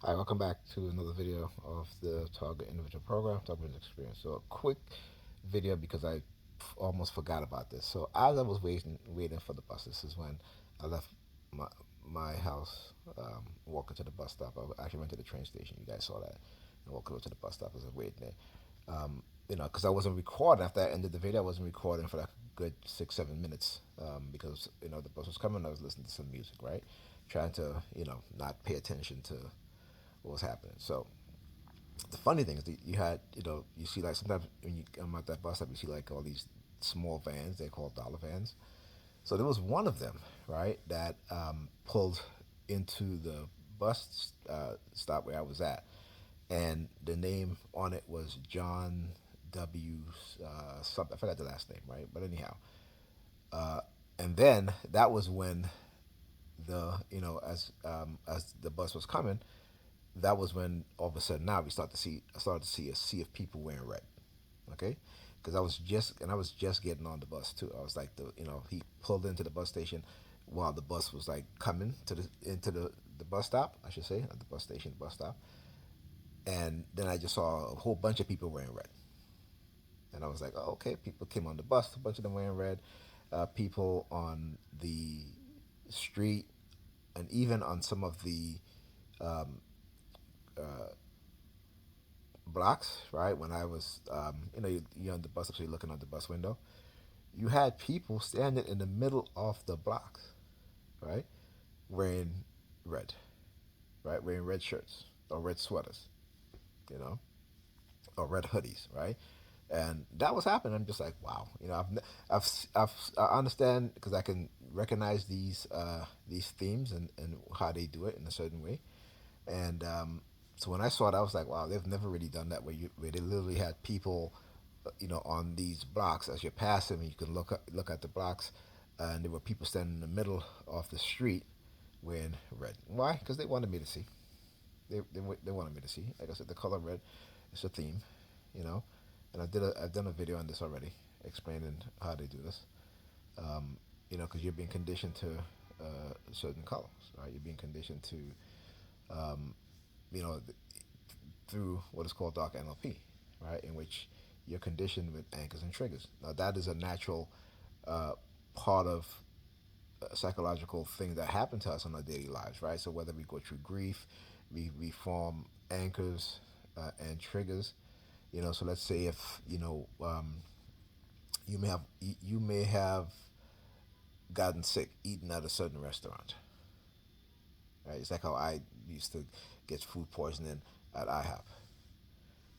Hi, welcome back to another video of the Target Individual Program, Target Experience. So a quick video because I almost forgot about this. So as I was waiting for the bus, this is when I left my my house, walking to the bus stop. I actually went to the train station. You guys saw that. And walked over to the bus stop as I was waiting there. Because I wasn't recording after I ended the video. I wasn't recording for like a good 6, 7 minutes because the bus was coming. I was listening to some music, right? Trying to not pay attention to what was happening. So the funny thing is that you see like sometimes when you come at that bus stop, you see like all these small vans. They call dollar vans. So there was one of them, right, that pulled into the bus stop where I was at, and the name on it was John W. Something. I forgot the last name, right? But anyhow, and then that was when as the bus was coming, that was when all of a sudden now I started to see a sea of people wearing red. Okay, because I was just getting on the bus too. I was like he pulled into the bus station while the bus was like coming to the bus stop, I should say, at the bus station, bus stop. And then I just saw a whole bunch of people wearing red, and I was like, oh, okay, people came on the bus, a bunch of them wearing red, people on the street, and even on some of the blocks, right? When I was, you're on the bus, so you're looking out the bus window. You had people standing in the middle of the blocks, right, wearing red, right, wearing red shirts or red sweaters, you know, or red hoodies, right. And that was happening. I'm just like, wow, I understand because I can recognize these themes and how they do it in a certain way. And so when I saw it, I was like, wow, they've never really done that where they literally had people, on these blocks as you're passing, and you can look at the blocks, and there were people standing in the middle of the street wearing red. Why? Because they wanted me to see. They wanted me to see. Like I said, the color red is a theme, you know. And I've done a video on this already, explaining how they do this. Because you're being conditioned to certain colors, right? You're being conditioned to um, you know, through what is called dark NLP, right? In which you're conditioned with anchors and triggers. Now, that is a natural uh, part of a psychological thing that happen to us in our daily lives, right? So whether we go through grief, we form anchors and triggers. So let's say if you may have gotten sick eating at a certain restaurant, right? It's like how I used to get food poisoning at IHOP,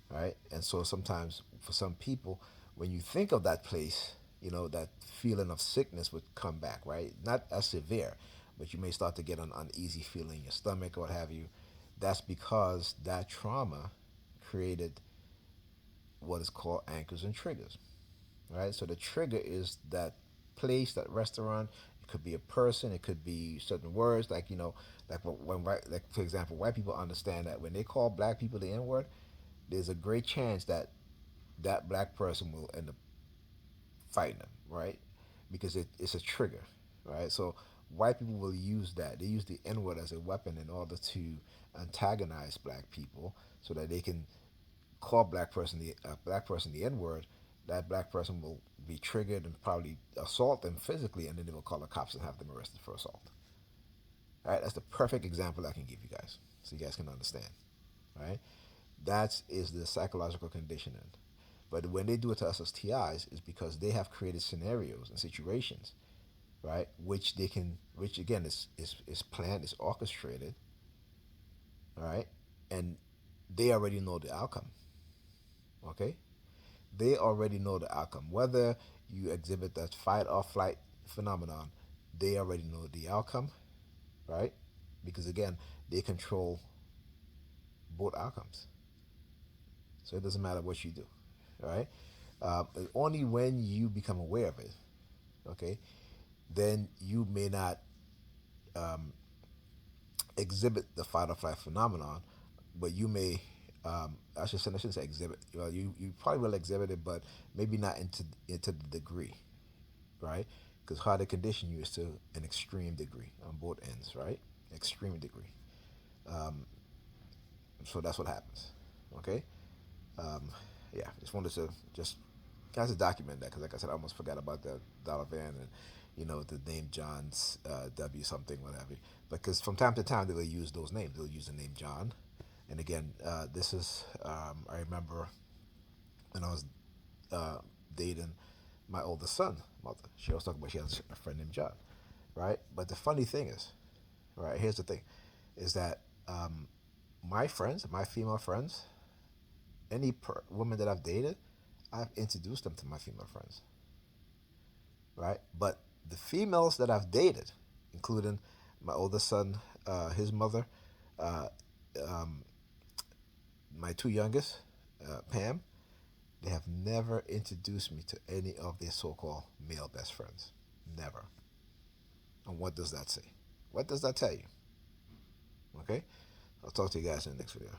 right? And so sometimes for some people, when you think of that place, that feeling of sickness would come back, right? Not as severe, but you may start to get an uneasy feeling in your stomach or what have you. That's because that trauma created what is called anchors and triggers, right? So the trigger is that place, that restaurant. It could be a person. It could be certain words, like like like for example, white people understand that when they call black people the N word, there's a great chance that that black person will end up fighting them, right? Because it's a trigger, right? So white people will use that. They use the N word as a weapon in order to antagonize black people, so that they can call black person the N word. That black person will be triggered and probably assault them physically, and then they will call the cops and have them arrested for assault. All right, that's the perfect example I can give you guys, so you guys can understand. Right, that is the psychological conditioning. But when they do it to us as TIs, is because they have created scenarios and situations, right? Which again is planned, is orchestrated, right? And they already know the outcome. Okay, they already know the outcome. Whether you exhibit that fight or flight phenomenon, they already know the outcome, right? Because again, they control both outcomes. So it doesn't matter what you do, right? Only when you become aware of it, okay, then you may not exhibit the fight or flight phenomenon, but you may, I shouldn't say exhibit. Well, you probably will exhibit it, but maybe not into the degree, right? Because how they condition you is to an extreme degree on both ends, right? Extreme degree. So that's what happens. Okay. Um, yeah, just wanted to just kind of document that because, like I said, I almost forgot about the dollar van and the name John's W something whatever. Because from time to time they'll use those names. They'll use the name John, and again, this is I remember when I was uh, dating my oldest son mother. She was talking about she has a friend named John, right? But the funny thing is, right? Here's the thing, is that my friends, my female friends, any woman that I've dated, I've introduced them to my female friends, right? But the females that I've dated, including my oldest son, his mother, uh, um, my two youngest, Pam, they have never introduced me to any of their so-called male best friends. Never. And what does that say? What does that tell you? Okay? I'll talk to you guys in the next video.